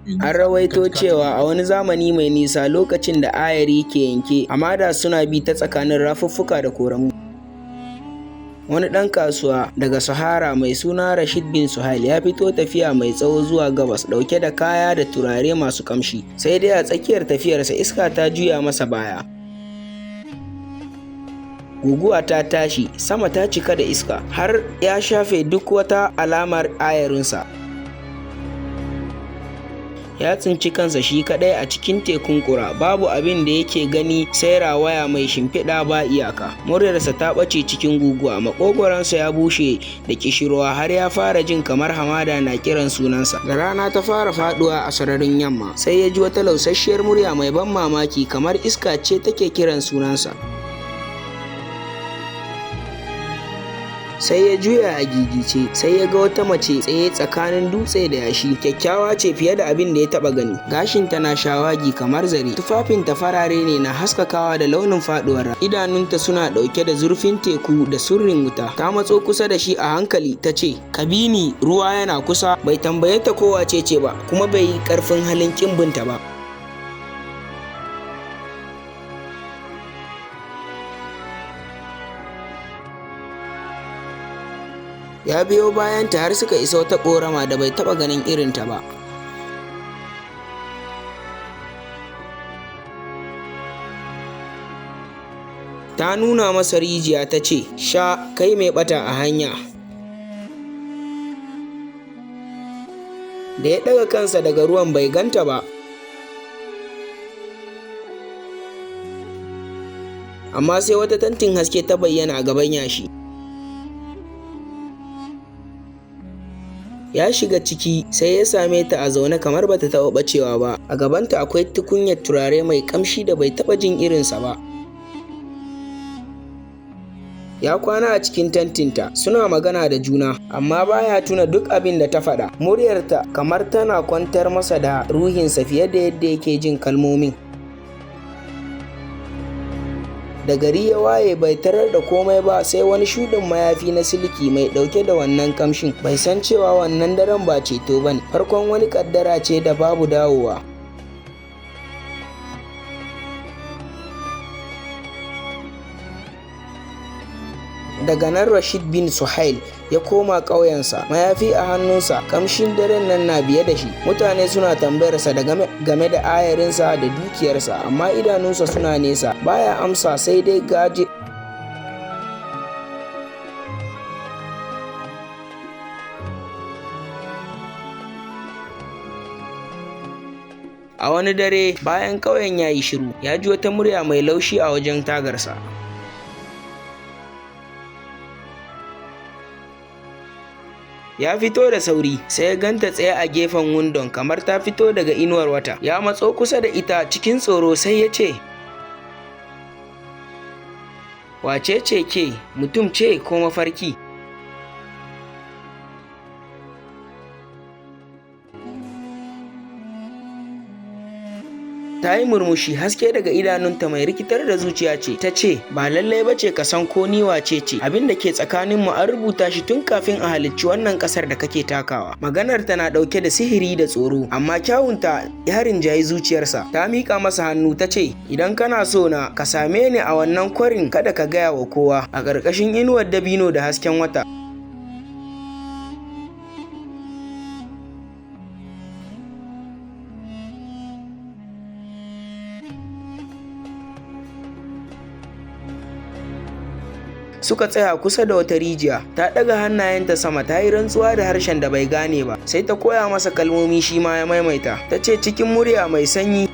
An rawaito cewa a wani zamani mai nisa lokacin da ayari ke yanke, hamada suna bi ta tsakanin rafuffuka da koramu. Wani ɗan kasuwa daga Sahara mai suna Rashid bin Suhail ya fito tafiya mai tsawo zuwa gabas ɗauke da kaya da turare masu ƙamshi. Sai dai a tsakiyar tafiyarsa iska ta juya masa baya. Guguwa ta tashi, sama ta cika da iska, har ya shafe duk wata alamar ayarinsa. Ya tsinci kansa shi kaɗai a cikin tekun ƙura, babu abin da yake gani sai rawaya mai shimfiɗa ba iyaka. Muryarsa ta ɓace cikin guguwa, maƙogwaronsa ya bushe da ƙishirwa har ya fara jin kamar hamada na kiran sunansa. Da rana ta fara faɗuwa a sararin yamma, sai ya ji wata lausasshiyar murya mai ban mamaki kamar iska ce take kiran sunansa. Sai ya juya a gigice, sai ya ga wata mace tsaye tsakanin dutse da yashi. Kyakkyawa ce fiye da abin da ya taba gani, gashinta na shawagi kamar zare, tufafinta farare ne na haskakawa da launin faduwar rana, idanunta suna dauke da zurfin teku da surrin wuta. Ta matso kusa da shi a hankali ta ce, "Ka bi ni, ruwa yana kusa." Bai tambaye ta ko wace ce ba, kuma bai yi karfin halin kin binta ba. Ya biyo bayanta har suka isa wata ƙorama da bai taɓa ganin irinta ba. Ta nuna masa rijiya ta ce, "Sha, kai mai ɓata a hanya." Da ya ɗaga kansa daga ruwan bai ganta ba. Amma sai wata tantin haske ta bayyana a gaban yashi. Ya shiga ciki sai ya same ta a zaune kamar bata taɓa ɓacewa ba. A gabanta akwai tukunyar turare mai ƙamshi da bai taɓa jin irinsa ba. Ya kwana a cikin tantinta, suna magana da juna, amma baya tuna duk abin da ta faɗa. Muryarta kamar tana kwantar masa da ruhinsa fiye da yadda yake jin kalmomin. Da gari ya waye bai tarar da komai ba sai wani shuɗin mayafi na siliki mai ɗauke da wannan kamshin. Bai san cewa wannan daren ba ceto bane, farkon wani kaddara ce da babu dawowa. Daga nan Rashid bin Suhail ya koma ƙauyensa, mayafi a hannunsa, ƙamshin daren nan na biye da shi. Mutane suna tambayarsa da game da ayarinsa da dukiyarsa, amma idanunsa suna nesa, baya amsa sai dai gaje. A wani dare bayan ƙauyen ya yi shiru, ya ji wata murya mai laushi a wajen tagarsa. Ya fito da sauri sai ya ganta tsaye a gefen windon kamar ta fito daga inuwar wata. Ya matso kusa da ita cikin tsoro sai ya ce, "Wace ce ke, mutum ce ko mafarki?" Ta yi murmushi, haske daga idanunta mai rikitar da zuciya ce. Ta ce, "Ba lallai ba ce ka san ko ni wace ce. Abin da ke tsakaninmu an rubuta shi tun kafin a halicci wannan ƙasar da kake takawa." Maganar tana ɗauke da sihiri da tsoro, amma kyawunta ya rinjayi zuciyarsa. Ta miƙa masa hannu ta ce, "Idan kana so na, ka same ni a wannan kwarin, kada ka gaya wa kowa, a ƙarƙashin inuwar dabino da hasken wata." Suka tsaya kusa da wata rijiya. Ta ɗaga hannayenta sama, ta yi rantsuwa da harshen da bai gane ba. Sai ta koya masa kalmomi, shi ma ya maimaita. Ta ce cikin murya mai sanyi,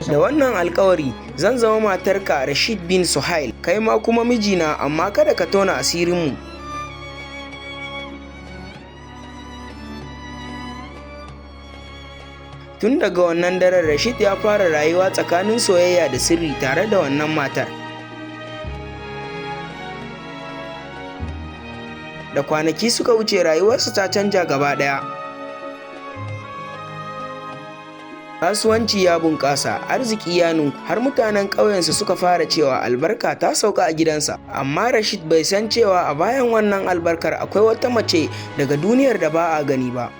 "Da wannan alkawari zan zama matarka Rashid bin Suhail, kai ma kuma mijina, amma kada ka tona asirinmu." Tun daga wannan daren Rashid ya fara rayuwa tsakanin soyayya da sirri tare da wannan matar. Da kwanaki suka wuce rayuwarsu ta canja gaba ɗaya. Kasuwanci ya bunƙasa, arziki ya ninku, har mutanen ƙauyensu suka fara cewa albarka ta sauka a gidansa. Amma Rashid bai san cewa a bayan wannan albarkar akwai wata mace daga duniyar da ba a gani ba.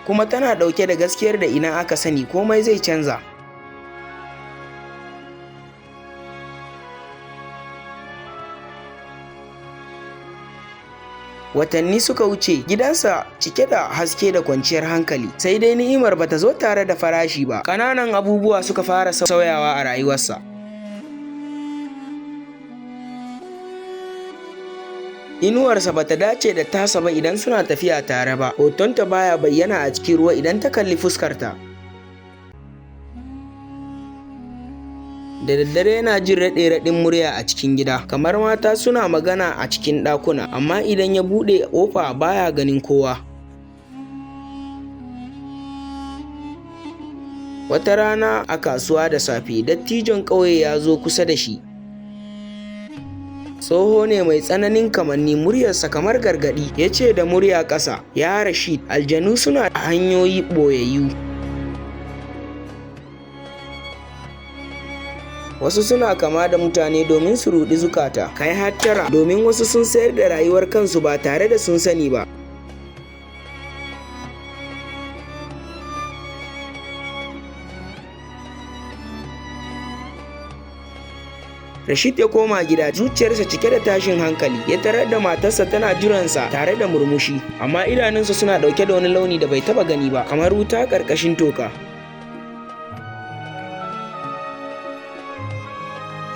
kuma tana ɗauke da gaskiyar da idan aka sani komai zai canza. Watanni suka wuce, gidansa cike da haske da kwanciyar hankali, sai dai ni'imar bata zo tare da farashi ba. Ƙananan abubuwa suka fara sauyawa a rayuwarsa. Inuwarsa bata dace da tasa ba idan suna tafiya tare ba, hotonta baya bayyana a cikin ruwa idan ta kalli fuskarta. Da daddare yana jin raɗe-raɗin murya a cikin gida, kamar mata suna magana a cikin ɗakuna, amma idan ya buɗe ƙofa baya ganin kowa. Wata rana a kasuwa da safe, dattijon ƙauye ya zo kusa da shi. Tsoho ne mai tsananin kamanni, muryarsa kamar gargaɗi. Ya ce da murya ƙasa, "Ya Rashid, aljanu suna da hanyoyi ɓoyayyu. Wasu suna kama da mutane domin su ruɗi zukata. Kai hattara, domin wasu sun sayar da rayuwar kansu ba tare da sun sani ba." Rashid ya koma gida, zuciyarsa cike da tashin hankali. Ya tarar da matarsa tana jiransa tare da murmushi, amma idanunsa suna ɗauke da wani launi da bai taɓa gani ba, kamar wuta ƙarƙashin toka.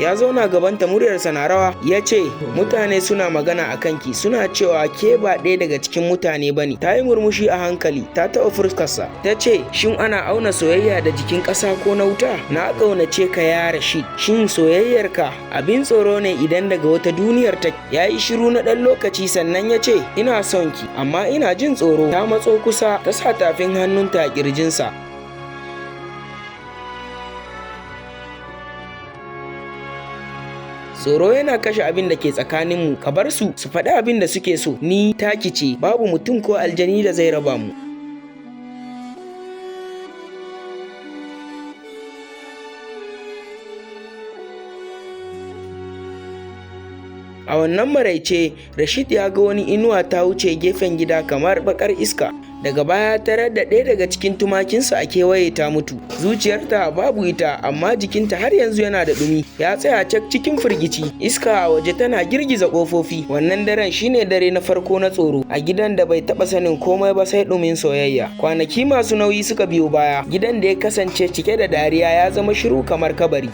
Ya zauna gabanta, muryarsa na rawa. Ya ce, "Mutane suna magana a kanki, suna cewa ke ba ɗaya daga cikin mutane ba ne." Ta yi murmushi a hankali, ta taɓa fuskarsa. Ta ce, "Shin ana auna soyayya da jikin ƙasa ko na wuta? Na ƙaunace ka ya Rashid. Shin soyayyarka abin tsoro ne idan daga wata duniyar ta?" Ya yi shiru na ɗan lokaci sannan ya ce, "Ina son ki, amma ina jin tsoro." Ta matso kusa, ta sa tafin hannunta a ƙirjinsa. Tsoro yana kashe abin da ke tsakaninmu, ka bar su faɗi abin da suke so. Ni taki ce, babu mutum ko aljani da zai raba mu. A wannan maraice, Rashid ya ga wani inuwa ta wuce gefen gida kamar bakar iska. Daga baya tarar da ɗaya daga cikin tumakinsa a kewaye ta mutu. Zuciyarta babu ita, amma jikinta har yanzu yana da ɗumi. Ya tsaya cak cikin firgici, iska a waje tana girgiza ƙofofi. Wannan daren shine dare na farko na tsoro a gidan da bai taɓa sanin komai ba sai ɗumin soyayya. Kwanaki masu nauyi suka biyo baya. Gidan da ya kasance cike da dariya ya zama shiru kamar kabari.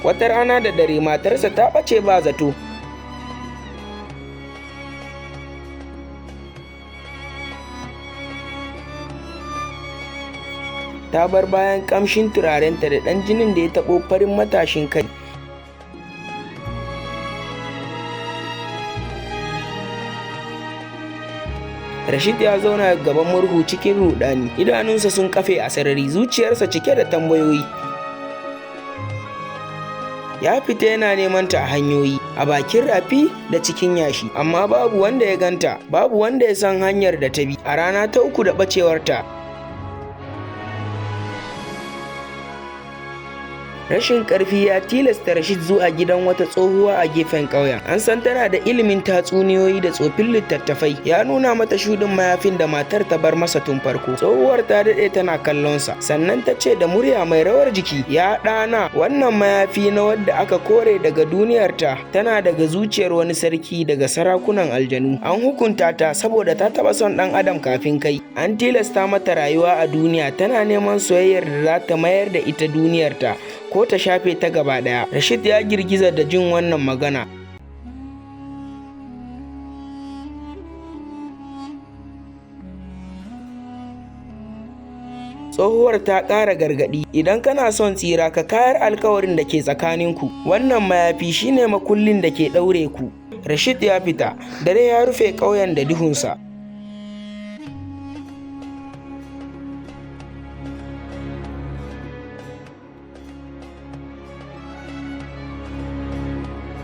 Wata rana da dare, matarsa ta ɓace ba zato. Ta bar bayan ƙamshin turarenta da ɗan jinin da ya taɓo farin matashin kai. Rashid ya zauna gaban murhu cikin ruɗani, idanunsa sun kafe a sarari, zuciyarsa cike da tambayoyi. Ya fita yana neman ta a hanyoyi, a bakin rafi da cikin yashi, amma babu wanda ya ganta, babu wanda ya san hanyar da ta bi. A rana ta uku da ɓacewarta, rashin ƙarfi ya tilasta Rashid zuwa gidan wata tsohuwa a gefen ƙauyen. An san tana da ilimin tatsuniyoyi da tsofin littattafai. Ya nuna mata shuɗin mayafin da matar ta bar masa tun farko. Tsohuwar ta daɗe tana kallonsa, sannan ta ce da murya mai rawar jiki, "Ya ɗana, wannan mayafi na wadda aka kore daga duniyarta tana daga zuciyar wani sarki daga sarakunan aljanu. An hukunta ta saboda ta taɓa son ɗan adam kafin kai. An tilasta mata rayuwa a duniya, tana neman soyayyar da za ta mayar da ita duniyarta ko ta shafe ta gaba ɗaya." Rashid ya girgiza da jin wannan magana. Tsohuwar ta ƙara gargaɗi, "Idan kana son tsira ka kayar alkawarin da ke tsakaninku. Wannan mayafi shine makullin da ke ɗaure ku." Rashid ya fita, dare ya rufe ƙauyen da duhunsa.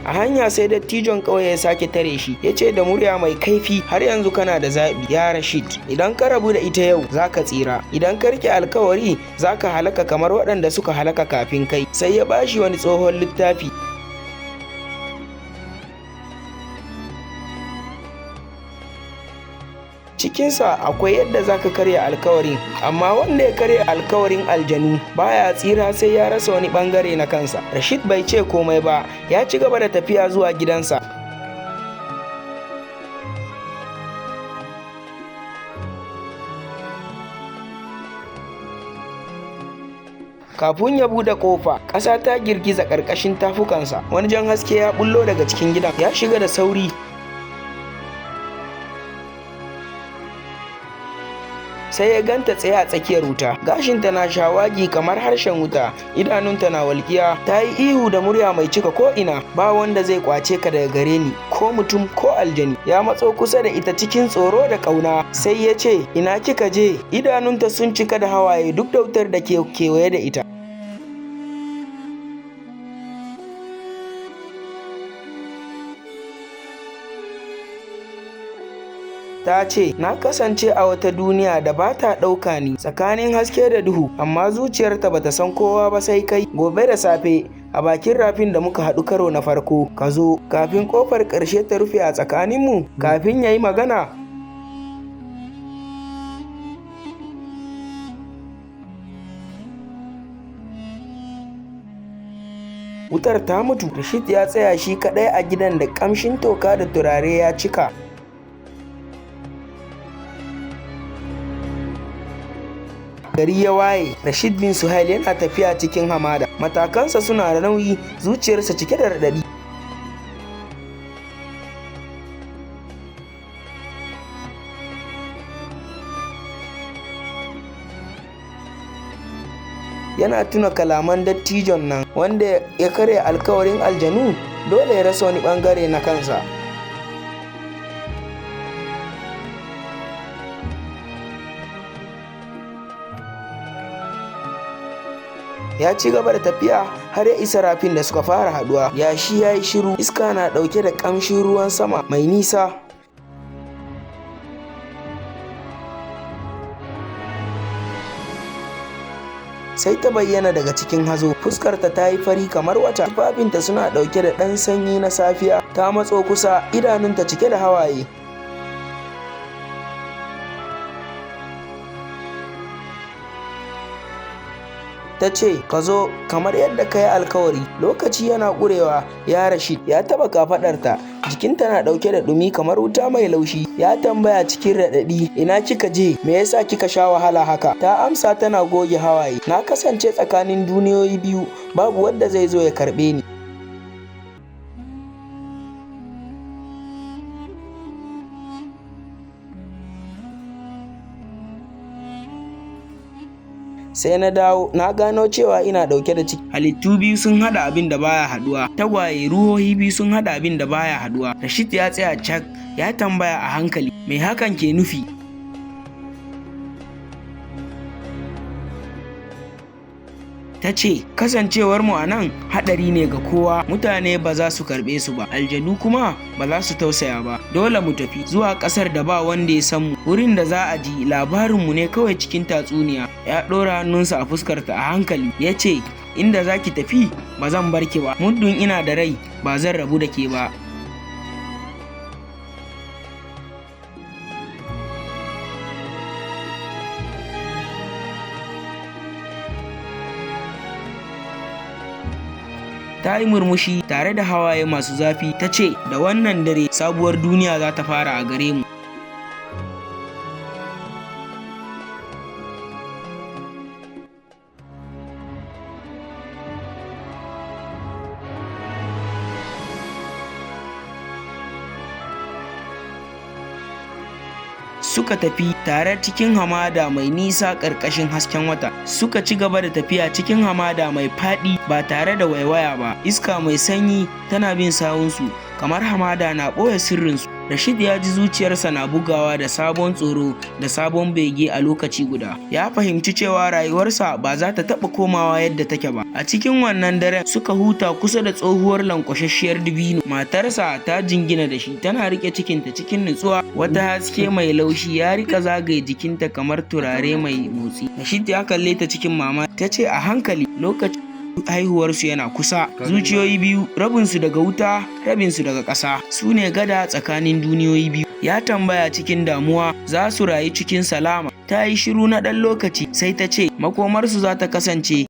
A hanya sai dattijon ƙauye ya sake tare shi, ya ce da murya mai kaifi, "Har yanzu kana da zaɓi ya Rashid. Idan ka rabu da ita yau za ka tsira, idan ka rike alkawari za ka halaka kamar waɗanda suka halaka kafin kai." Sai ya bashi wani tsohon littafi. cikinsa akwai yadda zaka karya alkawarin, amma wanda ya karya alkawarin aljanu baya tsira sai ya rasa wani bangare na kansa. Rashid bai ce komai ba, ya ci gaba da tafiya zuwa gidansa. Kafin ya bude kofa, ƙasa ta girgiza ƙarƙashin tafukansa. Wani jan haske ya bullo daga cikin gidan, ya shiga da sauri. Sai ya ganta tsaye a tsakiyar wuta, gashinta na shawagi kamar harshen wuta, idanunta na walƙiya. Ta yi ihu da murya mai cika ko'ina, ba wanda zai kwace ka daga gare ni, ko mutum ko aljani. Ya matso kusa da ita cikin tsoro da ƙauna, sai ya ce, ina kika je? Idanunta sun cika da hawaye duk da wutar da ke kewaye da ita. Ta ce, na kasance a wata duniya da ba ta ɗauka ni, tsakanin haske da duhu, amma zuciyarta bata san kowa ba sai kai. Gobe da safe, a bakin rafin da muka haɗu karo na farko, ka zo. Kafin ƙofar ƙarshe ta rufe a tsakaninmu, kafin ya yi magana, wutar ta mutu. Rashid ya tsaya shi kaɗai a gidan da ƙamshin toka da turare ya cika. Gari ya waye, Rashid bin Suhail yana tafiya cikin hamada. Matakansa suna da nauyi, zuciyarsa cike da raɗaɗi. Yana tuna kalaman dattijon nan, wanda ya karya alkawarin aljanu, dole ya rasa wani ɓangare na kansa. Ya ci gaba da tafiya har ya isa rafin da suka fara haduwa. Yashi ya yi shiru, iska na dauke da kamshin ruwan sama mai nisa. Sai ta bayyana daga cikin hazo, fuskarta ta yi fari kamar wata, tufafinta suna dauke da ɗan sanyi na safiya. Ta matso kusa, idanunta cike da hawaye. Ta ce, ka zo kamar yadda ka yi alkawari. Lokaci yana ƙurewa, ya Rashid. Ya taba kafaɗarta, jikinta na ɗauke da ɗumi kamar wuta mai laushi. Ya tambaya cikin raɗaɗi, ina kika je? Me yasa kika sha wahala haka? Ta amsa tana goge hawaye, na kasance tsakanin duniyoyi biyu, babu wanda zai zo ya karɓe ni. Sai na dawo, na gano cewa ina dauke da ciki. Halittu biyu sun hada abin da baya haduwa, tagwaye ruhohi biyu sun hada abin da baya haduwa. Rashid ya tsaya cak, ya tambaya a hankali, me hakan ke nufi? Ta ce, kasancewar mu a nan haɗari ne ga kowa, mutane ba za su karɓe su ba, aljanu kuma ba za su tausaya ba. Dole mu tafi zuwa ƙasar da ba wanda ya san mu, wurin da za a ji labarinmu ne kawai cikin tatsuniya. Ya ɗora hannunsa a fuskarta a hankali, ya ce, inda za ki tafi ba zan bar ki ba, muddin ina da rai ba zan rabu da ke ba. Ta yi murmushi tare da hawaye masu zafi. Ta ce, da wannan dare sabuwar duniya za ta fara a gare mu. Suka tafi tare cikin hamada mai nisa ƙarƙashin hasken wata. Suka ci gaba da tafiya cikin hamada mai faɗi ba tare da waiwaya ba. Iska mai sanyi tana bin sawunsu, kamar hamada na ɓoye sirrinsu. Rashid ya ji zuciyarsa na bugawa da sabon tsoro da sabon bege a lokaci guda. Ya fahimci cewa rayuwarsa ba za ta taɓa komawa yadda take ba. A cikin wannan daren suka huta kusa da tsohuwar lankwasasshiyar dibino. Matarsa ta jingina da shi, tana rike cikinta cikin nutsuwa. Wata haske mai laushi ya rika zagaye jikinta kamar turare mai motsi. Rashid ya kalle ta cikin mama, ta ce a hankali, lokacin haihuwarsu yana kusa. Zuciyoyi biyu, rabinsu daga wuta, rabinsu daga ƙasa, su ne gada tsakanin duniyoyi biyu. ya tambaya cikin damuwa. Za su rayu cikin salama. Ta yi shiru na ɗan lokaci sai ta ce makomarsu za ta kasance